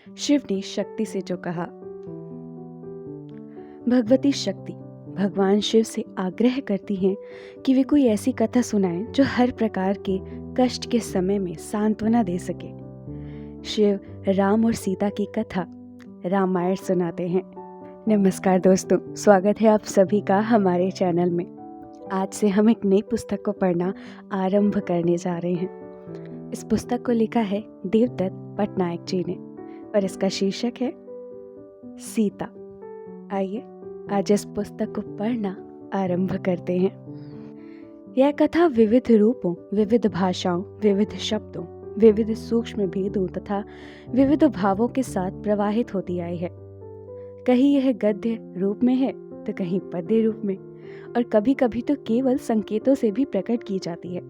शिव ने शक्ति से जो कहा। भगवती शक्ति भगवान शिव से आग्रह करती हैं कि वे कोई ऐसी कथा सुनाएं जो हर प्रकार के कष्ट के समय में सांत्वना दे सके। शिव राम और सीता की कथा रामायण सुनाते हैं। नमस्कार दोस्तों, स्वागत है आप सभी का हमारे चैनल में। आज से हम एक नई पुस्तक को पढ़ना आरंभ करने जा रहे हैं। इस पुस्तक को लिखा है देवदत्त पटनायक जी ने और इसका शीर्षक है सीता। आइए आज इस पुस्तक को पढ़ना आरंभ करते हैं। यह कथा विविध रूपों, विविध भाषाओं, विविध शब्दों, विविध सूक्ष्म भेदों तथा विविध भावों के साथ प्रवाहित होती आई है। कहीं यह गद्य रूप में है तो कहीं पद्य रूप में, और कभी कभी तो केवल संकेतों से भी प्रकट की जाती है।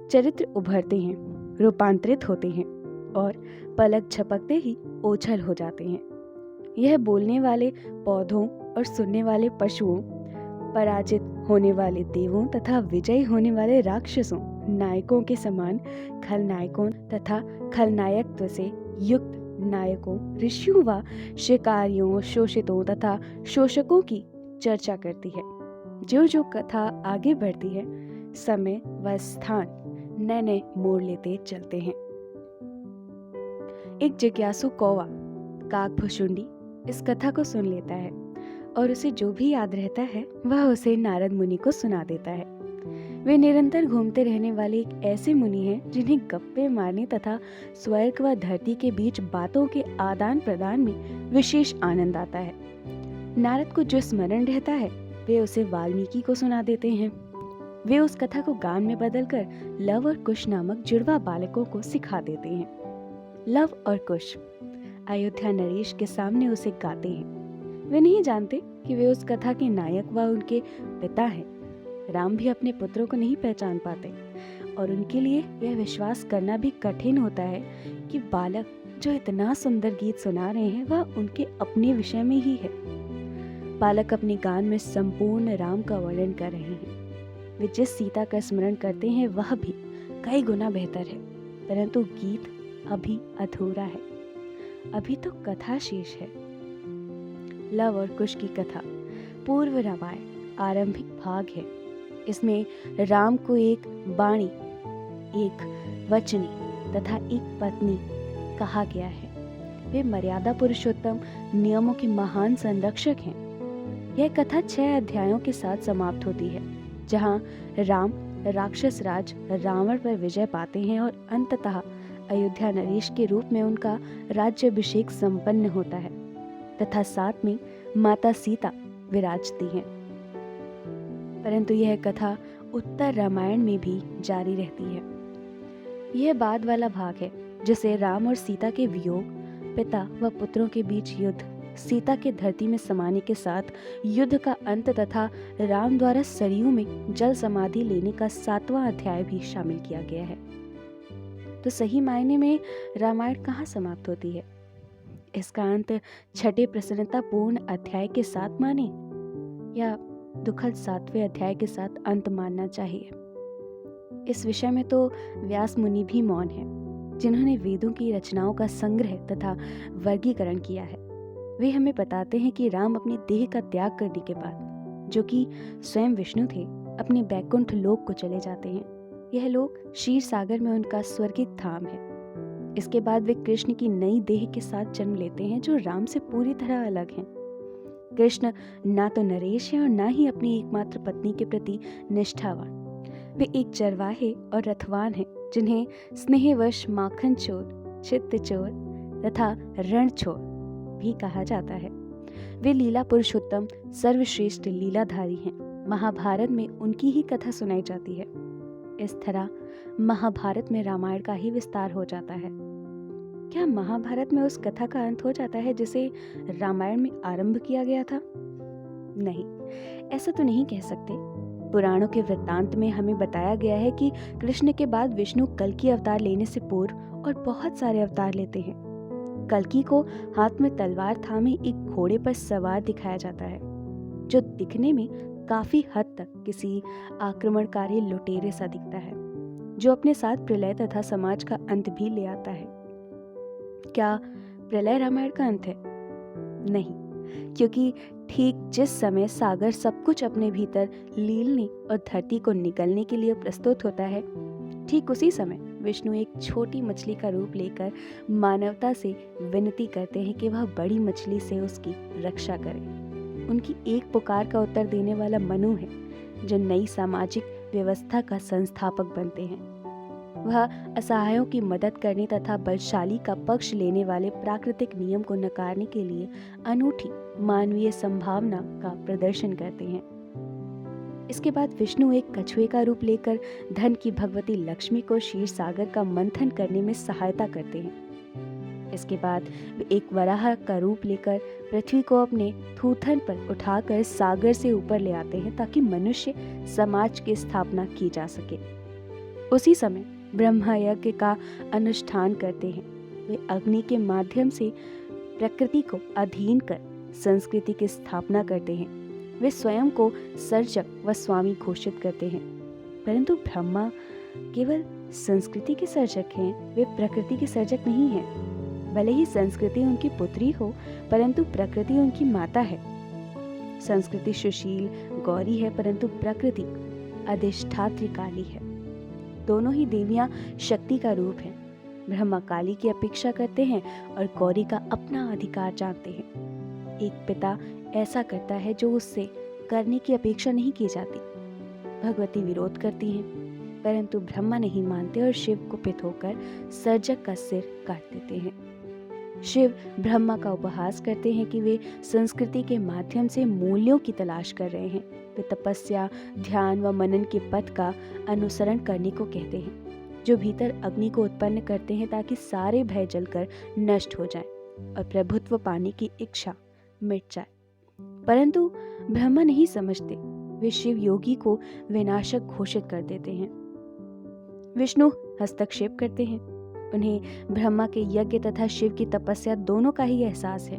चरित्र उभरते हैं, रूपांतरित होते हैं और पलक झपकते ही ओझल हो जाते हैं। यह बोलने वाले पौधों और सुनने वाले पशुओं, पराजित होने वाले देवों तथा विजयी होने वाले राक्षसों, नायकों के समान खलनायकों तथा खलनायकत्व से युक्त नायकों, ऋषियों व शिकारियों, शोषितों तथा शोषकों की चर्चा करती है। जो जो कथा आगे बढ़ती है, समय व स्थान नए नए मोड़ लेते चलते हैं। एक जिज्ञासु कौवा काकभुशुंडी इस कथा को सुन लेता है और उसे जो भी याद रहता है वह उसे नारद मुनि को सुना देता है। वे निरंतर घूमते रहने वाले एक ऐसे मुनि हैं जिन्हें गप्पे मारने तथा स्वर्ग व धरती के बीच बातों के आदान प्रदान में विशेष आनंद आता है। नारद को जो स्मरण रहता है वे उसे वाल्मीकि को सुना देते हैं। वे उस कथा को गान में बदलकर लव और कुश नामक जुड़वा बालकों को सिखा देते हैं। लव और कुश अयोध्या नरेश के सामने उसे गाते हैं। वे नहीं जानते कि वे उस कथा के नायक व उनके पिता हैं। राम भी अपने पुत्रों को नहीं पहचान पाते और उनके लिए यह विश्वास करना भी कठिन होता है कि बालक जो इतना सुंदर गीत सुना रहे हैं वह उनके अपने विषय में ही है। बालक अपने गान में संपूर्ण राम का वर्णन कर रहे हैं। वे जिस सीता का स्मरण करते हैं वह भी कई गुना बेहतर है, परंतु गीत अभी अधूरा है। अभी तो कथा शेष है। लव और कुश की कथा पूर्व रामायण आरंभिक भाग है। इसमें राम को एक बाणी, एक वचनी तथा एक पत्नी कहा गया है। वे मर्यादा पुरुषोत्तम, नियमों के महान संरक्षक हैं। यह कथा 6 अध्यायों के साथ समाप्त होती है, जहां राम राक्षस राज रावण पर विजय पाते हैं और अंततः अयोध्या नरेश के रूप में उनका राज्याभिषेक संपन्न होता है तथा साथ में माता सीता विराजती हैं। परंतु यह कथा उत्तर रामायण में भी जारी रहती है। यह बाद वाला भाग है जिसे राम और सीता के वियोग, पिता व पुत्रों के बीच युद्ध, सीता के धरती में समाने के साथ युद्ध का अंत तथा राम द्वारा सरयू में जल समाधि लेने का 7वां अध्याय भी शामिल किया गया है। तो सही मायने में रामायण कहाँ समाप्त होती है? इसका अंत छठे प्रसन्नतापूर्ण अध्याय के साथ माने या दुखद 7वें अध्याय के साथ अंत मानना चाहिए? इस विषय में तो व्यास मुनि भी मौन हैं, जिन्होंने वेदों की रचनाओं का संग्रह तथा वर्गीकरण किया है। वे हमें बताते हैं कि राम अपने देह का त्याग करने के बाद, जो कि स्वयं विष्णु थे, अपने बैकुंठ लोक को चले जाते हैं। यह लोक क्षीर सागर में उनका स्वर्गिक धाम है। इसके बाद वे कृष्ण की नई देह के साथ जन्म लेते हैं, जो राम से पूरी तरह अलग हैं। कृष्ण ना तो नरेश है और ना ही अपनी एकमात्र पत्नी के प्रति निष्ठावान। वे एक चरवाहे और रथवान हैं, जिन्हें स्नेहवश माखन चोर, चित्त चोर तथा रणछोर भी कहा जाता है। वे लीला पुरुषोत्तम, सर्वश्रेष्ठ लीलाधारी हैं। महाभारत में उनकी ही कथा सुनाई जाती है। इस तरह महाभारत में रामायण का ही विस्तार हो जाता है। क्या महाभारत में उस कथा का अंत हो जाता है जिसे रामायण में आरंभ किया गया था? नहीं, ऐसा तो नहीं कह सकते। पुराणों के वृत्तांत में हमें बताया गया है कि कृष्ण के बाद विष्णु कल्कि अवतार लेने से पूर्व और बहुत सारे अवतार लेते हैं। कल्कि को हाथ में तलवार थामे एक घोड़े पर सवार दिखाया जाता है, जो दिखने में काफी हद तक किसी आक्रमणकारी लुटेरे सा दिखता है, जो अपने साथ प्रलय तथा समाज का अंत भी ले आता है। क्या प्रलय रामायण का अंत है? नहीं, क्योंकि ठीक जिस समय सागर सब कुछ अपने भीतर लीलने और धरती को निगलने के लिए प्रस्तुत होता है, ठीक उसी समय विष्णु एक छोटी मछली का रूप लेकर मानवता से विनती करते हैं कि वह बड़ी मछली से उसकी रक्षा करे। उनकी एक पुकार का उत्तर देने वाला मनु है, जो नई सामाजिक व्यवस्था का संस्थापक बनते हैं। वह असहायों की मदद करने तथा बलशाली का पक्ष लेने वाले प्राकृतिक नियम को नकारने के लिए अनूठी मानवीय संभावना का प्रदर्शन करते हैं। इसके बाद विष्णु एक कछुए का रूप लेकर धन की भगवती लक्ष्मी को क्षीर सागर का मंथन करने में सहायता करते हैं। इसके बाद वे एक वराह का रूप लेकर पृथ्वी को अपने थूथन पर उठाकर सागर से ऊपर ले आते हैं, ताकि मनुष्य समाज की स्थापना की जा सके। उसी समय ब्रह्मा यज्ञ का अनुष्ठान करते हैं। वे अग्नि के माध्यम से प्रकृति को अधीन कर संस्कृति की स्थापना करते हैं। वे स्वयं को सर्जक व स्वामी घोषित करते हैं। परंतु ब्रह्मा केवल संस्कृति के सर्जक हैं, वे प्रकृति के सर्जक नहीं हैं। भले ही संस्कृति उनकी पुत्री हो, परंतु प्रकृति उनकी माता है। संस्कृति सुशील गौरी है, परंतु प्रकृति अधिष्ठात्री काली है। दोनों ही देवियां शक्ति का रूप हैं। ब्रह्मा काली की अपेक्षा करते हैं और गौरी का अपना अधिकार जानते हैं। एक पिता ऐसा करता है जो उससे करने की अपेक्षा नहीं की जाती। भगवती विरोध करती हैं, परंतु ब्रह्मा नहीं मानते और शिव कुपित होकर सर्जक का सिर काट देते हैं। शिव ब्रह्मा का उपहास करते हैं कि वे संस्कृति के माध्यम से मूल्यों की तलाश कर रहे हैं। वे तपस्या, ध्यान व मनन के पथ का अनुसरण करने को कहते हैं, जो भीतर अग्नि को उत्पन्न करते हैं ताकि सारे भय जलकर नष्ट हो जाएं और प्रभुत्व पाने की इच्छा मिट जाए। परंतु ब्रह्मा नहीं समझते। वे शिव योगी को विनाशक घोषित कर देते हैं। विष्णु हस्तक्षेप करते हैं। उन्हें ब्रह्मा के यज्ञ तथा शिव की तपस्या दोनों का ही एहसास है।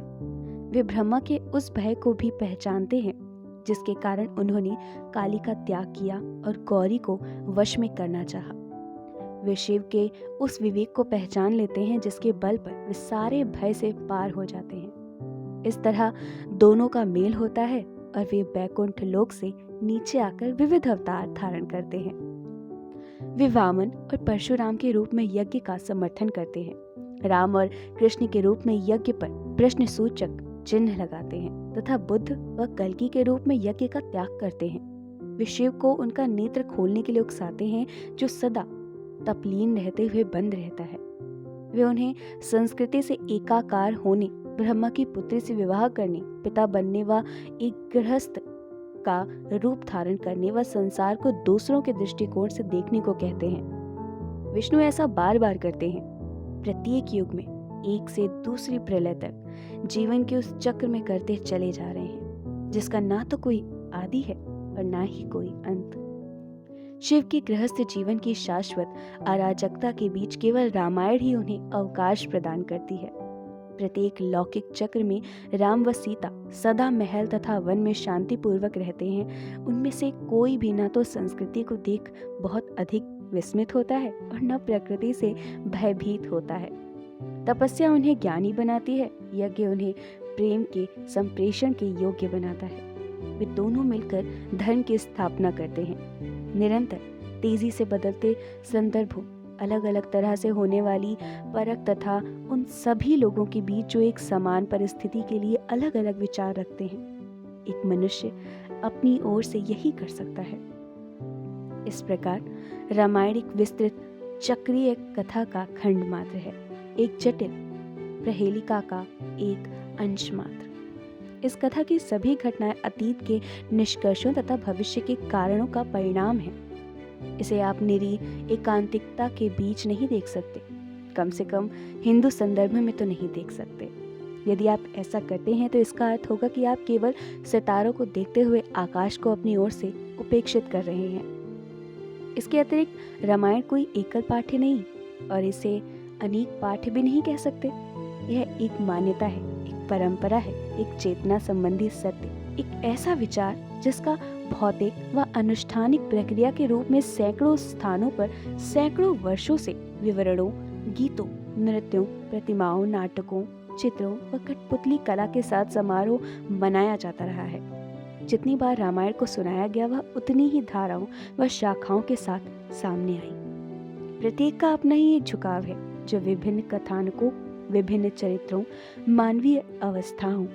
वे ब्रह्मा के उस भय को भी पहचानते हैं जिसके कारण उन्होंने काली का त्याग किया और गौरी को वश में करना चाहा। वे शिव के उस विवेक को पहचान लेते हैं जिसके बल पर वे सारे भय से पार हो जाते हैं। इस तरह दोनों का मेल होता है और वे बैकुंठ लोक से नीचे आकर विविध अवतार धारण करते हैं। वे वामन और परशुराम के रूप में यज्ञ का समर्थन करते हैं। राम और कृष्ण के रूप में यज्ञ पर प्रश्न सूचक चिन्ह लगाते हैं तथा बुद्ध व कल्कि के रूप में यज्ञ का त्याग करते हैं। वे शिव को उनका नेत्र खोलने के लिए उकसाते हैं, जो सदा तपलीन रहते हुए बंद रहता है। वे उन्हें संस्कृति से एकाकार होने, ब्रह्मा की पुत्री से विवाह करने, पिता बनने व एक गृहस्थ का रूप धारण करने व संसार को दूसरों के दृष्टिकोण से देखने को कहते हैं। विष्णु ऐसा बार बार करते हैं। प्रत्येक युग में एक से दूसरी प्रलय तक जीवन के उस चक्र में करते चले जा रहे हैं, जिसका ना तो कोई आदि है और ना ही कोई अंत। शिव के गृहस्थ जीवन की शाश्वत अराजकता के बीच केवल रामायण ही उन्हें अवकाश प्रदान करती है। प्रत्येक लौकिक चक्र में राम व सीता सदा महल तथा वन में शांति पूर्वक रहते हैं। उनमें से कोई भी न तो संस्कृति को देख बहुत अधिक विस्मित होता है और न प्रकृति से भयभीत होता है। तपस्या उन्हें ज्ञानी बनाती है, यज्ञ उन्हें प्रेम के संप्रेषण के योग्य बनाता है। वे दोनों मिलकर धर्म की स्थापना करते हैं। निरंतर तेजी से बदलते संदर्भों, अलग अलग तरह से होने वाली परख तथा उन सभी लोगों के बीच जो एक समान परिस्थिति के लिए अलग अलग विचार रखते हैं, एक मनुष्य अपनी ओर से यही कर सकता है। इस प्रकार रामायण एक विस्तृत चक्रीय कथा का खंड मात्र है, एक जटिल प्रहेलिका का एक अंश मात्र। इस कथा की सभी घटनाएं अतीत के निष्कर्षों तथा भविष्य के कारणों का परिणाम है। इसे आप निरी एकांतिकता के बीच नहीं देख सकते, कम से कम हिंदू संदर्भ में तो नहीं देख सकते। यदि आप ऐसा करते हैं तो इसका अर्थ होगा कि आप केवल सितारों को देखते हुए आकाश को अपनी ओर से उपेक्षित कर रहे हैं। इसके अतिरिक्त रामायण कोई एकल पाठ्य नहीं और इसे अनेक पाठ्य भी नहीं कह सकते। यह एक मान्यता है, एक परंपरा है, एक चेतना संबंधी सत्य, एक ऐसा विचार जिसका भौतिक व अनुष्ठानिक प्रक्रिया के रूप में सैकड़ों स्थानों पर सैकड़ों वर्षों से विवरणों, गीतों, नृत्यों, प्रतिमाओं, नाटकों, चित्रों व कठपुतली कला के साथ समारोह मनाया जाता रहा है। जितनी बार रामायण को सुनाया गया वह उतनी ही धाराओं व शाखाओं के साथ सामने आई। प्रत्येक का अपना ही एक झुकाव है जो विभिन्न कथानकों, विभिन्न चरित्रों, मानवीय अवस्थाओं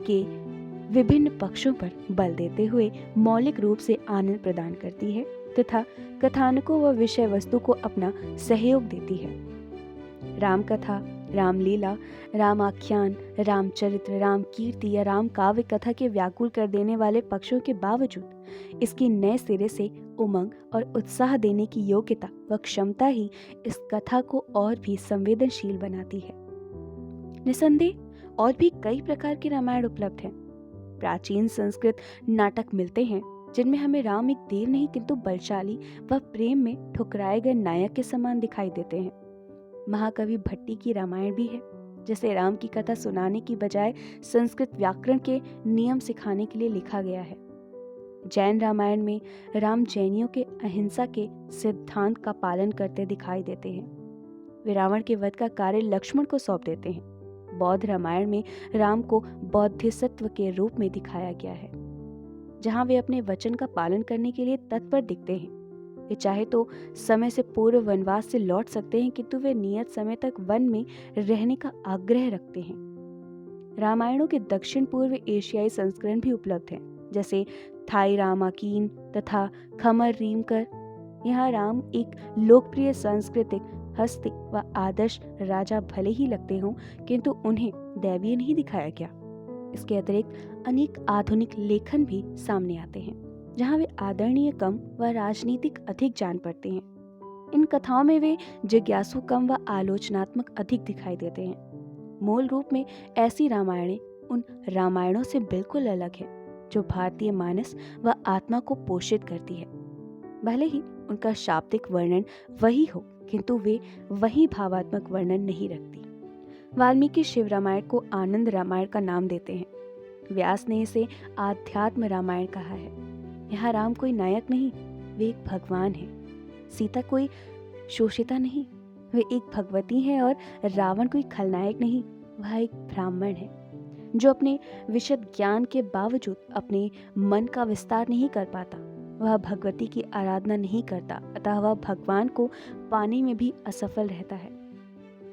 के विभिन्न पक्षों पर बल देते हुए मौलिक रूप से आनंद प्रदान करती है तथा कथानकों व विषय वस्तु को अपना सहयोग देती है। राम कथा, रामलीला, रामाख्यान, रामचरित्र, राम कीर्ति या राम काव्य कथा के व्याकुल कर देने वाले पक्षों के बावजूद इसकी नए सिरे से उमंग और उत्साह देने की योग्यता व क्षमता ही इस कथा को और भी संवेदनशील बनाती है। निसंदेह और भी कई प्रकार के रामायण उपलब्ध हैं। प्राचीन संस्कृत नाटक मिलते हैं जिनमें हमें राम एक देव नहीं किंतु बलशाली व प्रेम में ठुकराए गए नायक के समान दिखाई देते हैं। महाकवि भट्टी की रामायण भी है जिसे राम की कथा सुनाने की बजाय संस्कृत व्याकरण के नियम सिखाने के लिए लिखा गया है। जैन रामायण में राम जैनियों के अहिंसा के सिद्धांत का पालन करते दिखाई देते हैं। वे रावण के वध का कार्य लक्ष्मण को सौंप देते हैं। बौद्ध रामायण में राम को बौद्धिसत्व के रूप में दिखाया गया है, जहां वे अपने वचन का पालन करने के लिए तत्पर दिखते हैं। वे चाहे तो समय से पूर्व वनवास से लौट सकते हैं किंतु वे नियत समय तक वन में रहने का आग्रह रखते हैं। रामायणों के दक्षिण पूर्व एशियाई संस्करण भी उपलब्ध हैं, जैसे थाई रामाकीन तथा खमर रीमकर। यहाँ राम एक लोकप्रिय सांस्कृतिक हस्ती व आदर्श राजा भले ही लगते हों किंतु उन्हें दैवीय नहीं दिखाया गया। इसके अतिरिक्त अनेक आधुनिक लेखन भी सामने आते हैं जहाँ वे आदरणीय कम व राजनीतिक अधिक जान पड़ते हैं। इन कथाओं में वे जिज्ञासु कम व आलोचनात्मक अधिक दिखाई देते हैं। मूल रूप में ऐसी रामायणें उन रामायणों से बिल्कुल अलग है जो भारतीय मानस व आत्मा को पोषित करती है। भले ही उनका शाब्दिक वर्णन वही हो किंतु वे वही भावात्मक वर्णन नहीं रखती। वाल्मीकि शिव रामायण को आनंद रामायण का नाम देते हैं। व्यास ने इसे आध्यात्म रामायण कहा है। यहाँ राम कोई नायक नहीं, वे एक भगवान है। सीता कोई शोषिता नहीं, वे एक भगवती हैं। और रावण कोई खलनायक नहीं, वह एक ब्राह्मण है जो अपने विशद ज्ञान के बावजूद अपने मन का विस्तार नहीं कर पाता। वह भगवती की आराधना नहीं करता, अतः वह भगवान को पाने में भी असफल रहता है।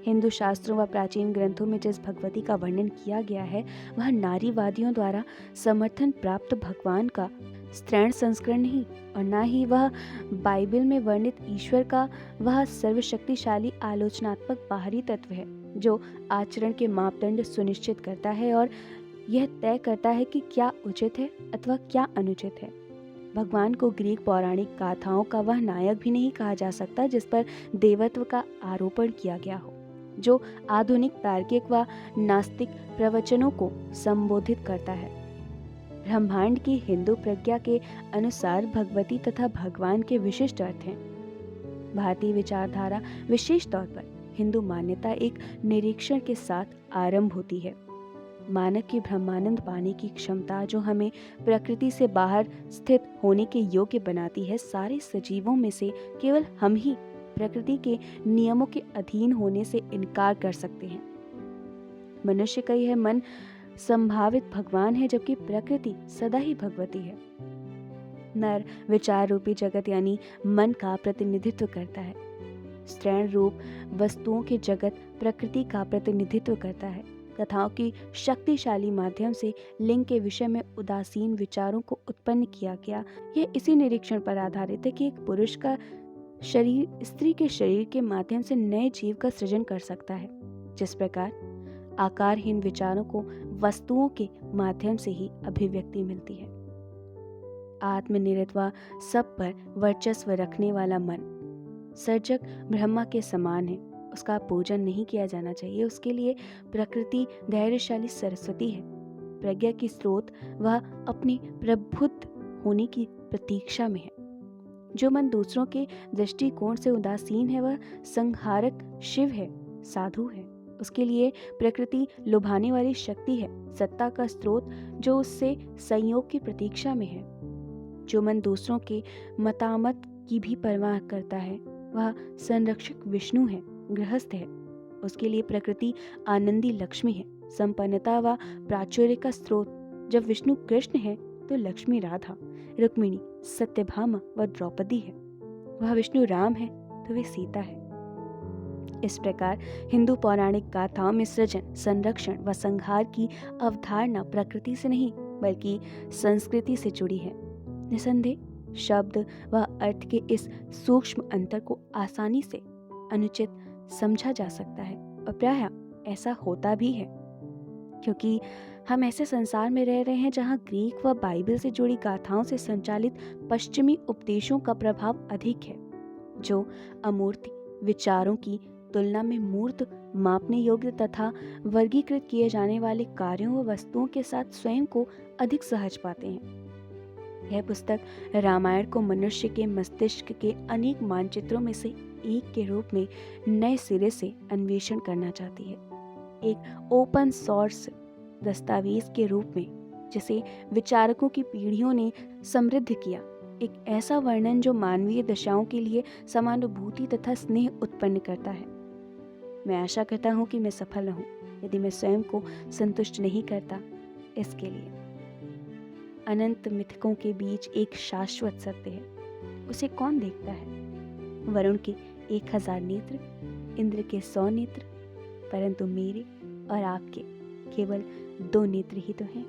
हिंदू शास्त्रों व प्राचीन ग्रंथों में जिस भगवती का वर्णन किया गया है वह नारीवादियों द्वारा समर्थन प्राप्त भगवान का स्त्रैण संस्करण नहीं, और न ही वह बाइबल में वर्णित ईश्वर का वह सर्वशक्तिशाली आलोचनात्मक बाहरी तत्व है जो आचरण के मापदंड सुनिश्चित करता है और यह तय करता है कि क्या उचित है अथवा क्या अनुचित है। भगवान को ग्रीक पौराणिक गाथाओं का वह नायक भी नहीं कहा जा सकता जिस पर देवत्व का आरोपण किया गया हो, जो आधुनिक तार्किक व नास्तिक प्रवचनों को संबोधित करता है। ब्रह्मांड की हिंदू प्रज्ञा के अनुसार भगवती तथा भगवान के विशिष्ट अर्थ हैं। भारतीय विचारधारा विशेष तौर पर हिंदू मान्यता एक निरीक्षण के साथ आरंभ होती है। मानव की ब्रह्मानंद पाने की क्षमता जो हमें प्रकृति से बाहर स्थित होने के योग्य बनाती है, सारे सजीवों में से केवल हम ही प्रकृति के नियमों के अधीन होने से इनकार कर सकते हैं। मनुष्य का यह मन संभावित भगवान है जबकि प्रकृति सदा ही भगवती है। नर विचार रूपी जगत यानी मन का प्रतिनिधित्व करता है। स्त्रैण रूप वस्तुओं के जगत प्रकृति का प्रतिनिधित्व करता है। कथाओं की शक्तिशाली माध्यम से लिंग के विषय में उदासीन विचारों को उत्पन्न किया गया। यह इसी निरीक्षण पर आधारित है कि एक पुरुष का शरीर स्त्री के शरीर के माध्यम से नए जीव का सृजन कर सकता है। जिस प्रकार आकारहीन विचारों को वस्तुओं के माध्यम से ही अभिव्यक्ति मिलती है। आत्मनिरत व सब पर वर्चस्व रखने वाला मन सर्जक ब्रह्मा के समान है। उसका पूजन नहीं किया जाना चाहिए। उसके लिए प्रकृति धैर्यशाली सरस्वती है। प्रज्ञा की स्रोत वह अपनी प्रबुद्ध होने की प्रतीक्षा में है। जो मन दूसरों के दृष्टिकोण से उदासीन है वह संहारक शिव है, साधु है। उसके लिए प्रकृति लुभाने वाली शक्ति है, सत्ता का स्रोत जो उससे संयोग की प्रतीक्षा में है। जो मन दूसरों के मतामत की भी परवाह करता है वह संरक्षक विष्णु है, गृहस्थ है। उसके लिए प्रकृति आनंदी लक्ष्मी है, संपन्नता व प्राचुर्य का स्रोत जब विष्णु कृष्ण है तो लक्ष्मी राधा, रुक्मिणी सत्यभामा व द्रौपदी है। वह विष्णु राम है तो वे सीता है। इस प्रकार हिंदू पौराणिक गाथाओं में सृजन, संरक्षण व संहार की अवधारणा प्रकृति से नहीं बल्कि संस्कृति से जुड़ी है। निसंदेह शब्द व अर्थ के इस सूक्ष्म अंतर को आसानी से अनुचित समझा जा सकता है और प्रायः ऐसा होता भी है, क्योंकि हम ऐसे संसार में रह रहे हैं जहां ग्रीक व बाइबल से जुड़ी गाथाओं से संचालित पश्चिमी उपदेशों का प्रभाव अधिक है, जो अमूर्त विचारों की तुलना में मूर्त, मापने योग्य तथा वर्गीकृत किए जाने वाले कार्यों व वस्तुओं के साथ स्वयं को अधिक सहज पाते हैं। यह पुस्तक रामायण को मनुष्य के मस्तिष्क के अनेक मानचित्रों में से एक के रूप में नए सिरे से अन्वेषण करना चाहती है। एक ओपन सोर्स दस्तावेज के रूप में जिसे विचारकों की पीढ़ियों ने समृद्ध किया, एक ऐसा वर्णन जो मानवीय दशाओं के लिए समानुभूति तथा स्नेह उत्पन्न करता है। मैं आशा करता हूँ कि मैं सफल रहूं, यदि मैं स्वयं को संतुष्ट नहीं करता इसके लिए। अनंत मिथकों के बीच एक शाश्वत सत्य है, उसे कौन देखता है? वरुण के 1000 नेत्र, इंद्र के 100 नेत्र, परंतु मेरे और आपके केवल 2 नेत्र ही तो हैं।